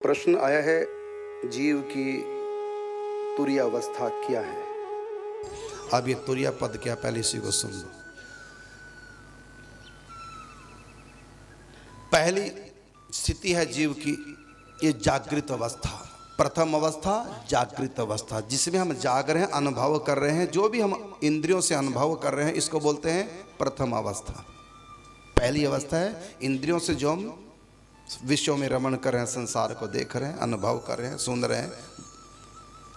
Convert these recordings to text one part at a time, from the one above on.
प्रश्न आया है, जीव की तुरीय अवस्था क्या है। अब ये तुरीय पद क्या, पहले इसी को सुन लो। पहली स्थिति है जीव की ये जागृत अवस्था। प्रथम अवस्था जागृत अवस्था, जिसमें हम जाग रहे हैं, अनुभव कर रहे हैं, जो भी हम इंद्रियों से अनुभव कर रहे हैं, इसको बोलते हैं प्रथम अवस्था। पहली अवस्था है इंद्रियों से जो हम विश्व में रमण कर रहे हैं, संसार को देख रहे हैं, अनुभव कर रहे हैं, सुन रहे हैं,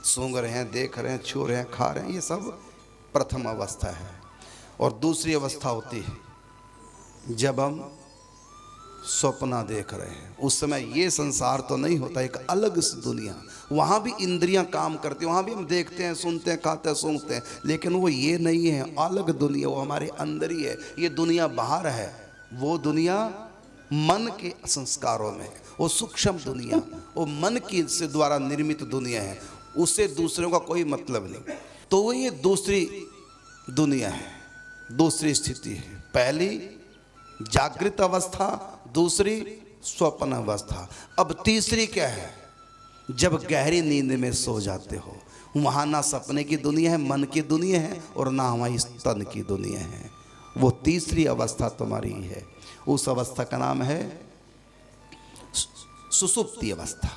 सूंघ रहे हैं, देख रहे हैं, छू रहे हैं, खा रहे हैं, ये सब प्रथम अवस्था है। और दूसरी अवस्था होती है जब हम स्वप्न देख रहे हैं। उस समय ये संसार तो नहीं होता, एक अलग सी दुनिया, वहाँ भी इंद्रियां काम करती हैं, वहाँ भी हम देखते हैं, सुनते हैं, खाते हैं, सूंघते हैं, लेकिन वो ये नहीं है, अलग दुनिया, वो हमारे अंदर ही है। ये दुनिया बाहर है, वो दुनिया मन के संस्कारों में, वो सूक्ष्म दुनिया, वो मन की से द्वारा निर्मित दुनिया है, उससे दूसरों का कोई मतलब नहीं। तो वो ये दूसरी दुनिया है, दूसरी स्थिति है। पहली जागृत अवस्था, दूसरी स्वप्न अवस्था। अब तीसरी क्या है, जब गहरी नींद में सो जाते हो, वहाँ ना सपने की दुनिया है, मन की दुनिया है, और ना हमारी तन की दुनिया है। वो तीसरी अवस्था तुम्हारी है। उस अवस्था का नाम है सुसुप्ति अवस्था।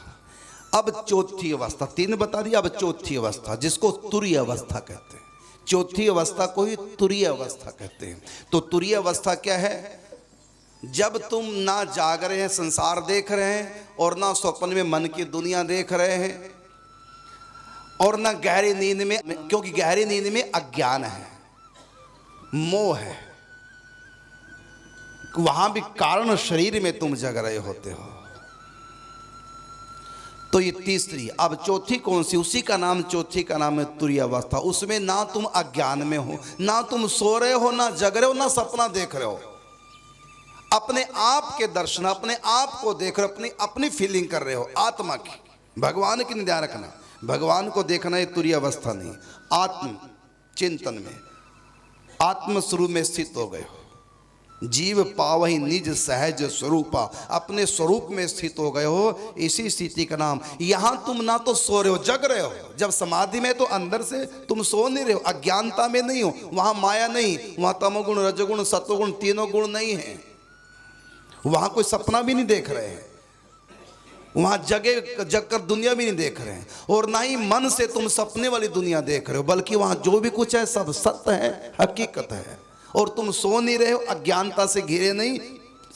अब चौथी अवस्था, तीन बता दिया, अब चौथी अवस्था जिसको तुरीय अवस्था कहते हैं। चौथी अवस्था को ही तुरीय अवस्था कहते हैं। तो तुरीय अवस्था क्या है, जब तुम ना जाग रहे हैं, संसार देख रहे हैं, और ना स्वप्न में मन की दुनिया देख रहे हैं, और ना गहरी नींद में, क्योंकि गहरी नींद में अज्ञान है, मोह है, वहां भी कारण शरीर में तुम जग रहे होते हो। तो ये तीसरी। अब चौथी कौन सी, उसी का नाम, चौथी का नाम है तुरीय अवस्था। उसमें ना तुम अज्ञान में हो, ना तुम सो रहे हो, ना जग रहे हो, ना सपना देख रहे हो, अपने आप के दर्शन, अपने आप को देख रहे हो, अपनी फीलिंग कर रहे हो आत्मा की। भगवान की ध्यान रखना, भगवान को देखना ये तुरीय अवस्था नहीं। आत्म चिंतन में, आत्म स्वरूप में स्थित हो गए हो, जीव पावहि निज सहज स्वरूपा, अपने स्वरूप में स्थित हो गए हो। इसी स्थिति का नाम, यहां तुम ना तो सो रहे हो, जग रहे हो। जब समाधि में तो अंदर से तुम सो नहीं रहे हो, अज्ञानता में नहीं हो, वहां माया नहीं, वहां तमोगुण, रजोगुण, सत्वगुण तीनों गुण नहीं है, वहां कोई सपना भी नहीं देख रहे हैं, वहां जग कर दुनिया भी नहीं देख रहे हैं, और ना ही मन से तुम सपने वाली दुनिया देख रहे हो, बल्कि वहां जो भी कुछ है सब सत्य है, हकीकत है। और तुम सो नहीं रहे हो, अज्ञानता से घिरे नहीं,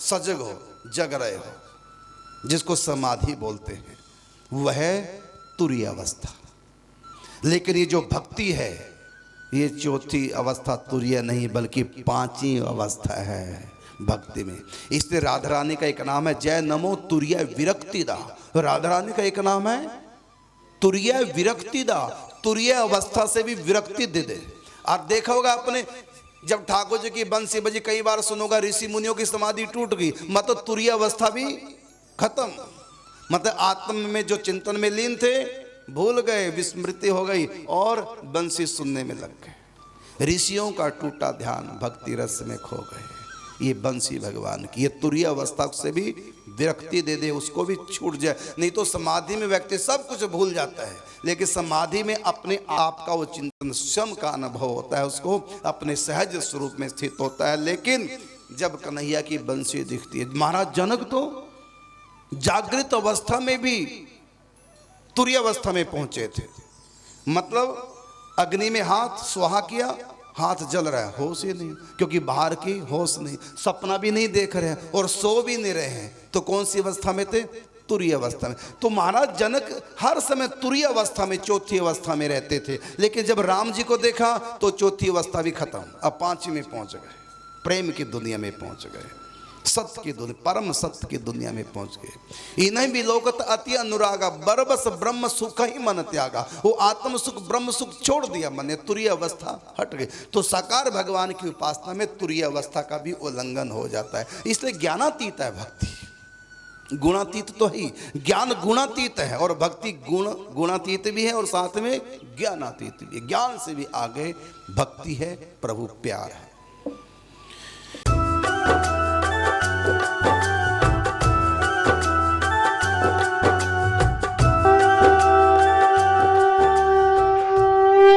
सजग हो, जग रहे हो, जिसको समाधि बोलते हैं, वह है तुरीय अवस्था। लेकिन ये जो भक्ति है, ये चौथी अवस्था तुरीय नहीं, बल्कि पांचवी अवस्था है भक्ति में। इसलिए राधा रानी का एक नाम है जय नमो तुरीय विरक्तिदा। राधा रानी का एक नाम है तुरीय विरक्तिदा, तुरीय अवस्था से भी विरक्ति दे दे। आप देखा होगा अपने, जब ठाकुर जी की बंसी बजी, कई बार सुनोगा ऋषि मुनियों की समाधि टूट गई, मतलब तुरीय अवस्था भी खत्म, मतलब आत्म में जो चिंतन में लीन थे भूल गए, विस्मृति हो गई और बंसी सुनने में लग गए। ऋषियों का टूटा ध्यान भक्ति रस में खो गए। ये बंसी भगवान की, ये तुरीय अवस्था से भी विरक्ति दे दे, उसको भी छूट जाए। नहीं तो समाधि में व्यक्ति सब कुछ भूल जाता है, लेकिन समाधि में अपने आप का वो चिंतन, स्वयं का अनुभव होता है, उसको अपने सहज स्वरूप में स्थित होता है। लेकिन जब कन्हैया की बंसी दिखती है, महाराज जनक तो जागृत अवस्था में भी तुरीय अवस्था में पहुंचे थे, मतलब अग्नि में हाथ स्वाहा किया, हाथ जल रहा है, होश ही नहीं, क्योंकि बाहर की होश नहीं, सपना भी नहीं देख रहे हैं और सो भी नहीं रहे हैं। तो कौन सी अवस्था में थे, तुरीय अवस्था में। तो महाराज जनक हर समय तुरीय अवस्था में, चौथी अवस्था में रहते थे। लेकिन जब राम जी को देखा तो चौथी अवस्था भी खत्म, अब पांचवी में पहुंच गए, प्रेम की दुनिया में पहुंच गए, सत्य की दुनिया, परम सत्य की दुनिया में पहुंच गए। इन्हीं भी लोकत अति अनुरागा, बरबस ब्रह्म सुख ही मन त्यागा। वो आत्म सुख, ब्रह्म सुख छोड़ दिया, मन तुरीय अवस्था हट गई। तो साकार भगवान की उपासना में तुरीय अवस्था का भी उल्लंघन हो जाता है। इसलिए ज्ञानातीत है भक्ति, गुणातीत तो ही, ज्ञान गुणातीत है और भक्ति गुणातीत भी है और साथ में ज्ञानातीत भी है। ज्ञान से भी आगे भक्ति है, प्रभु प्यार है।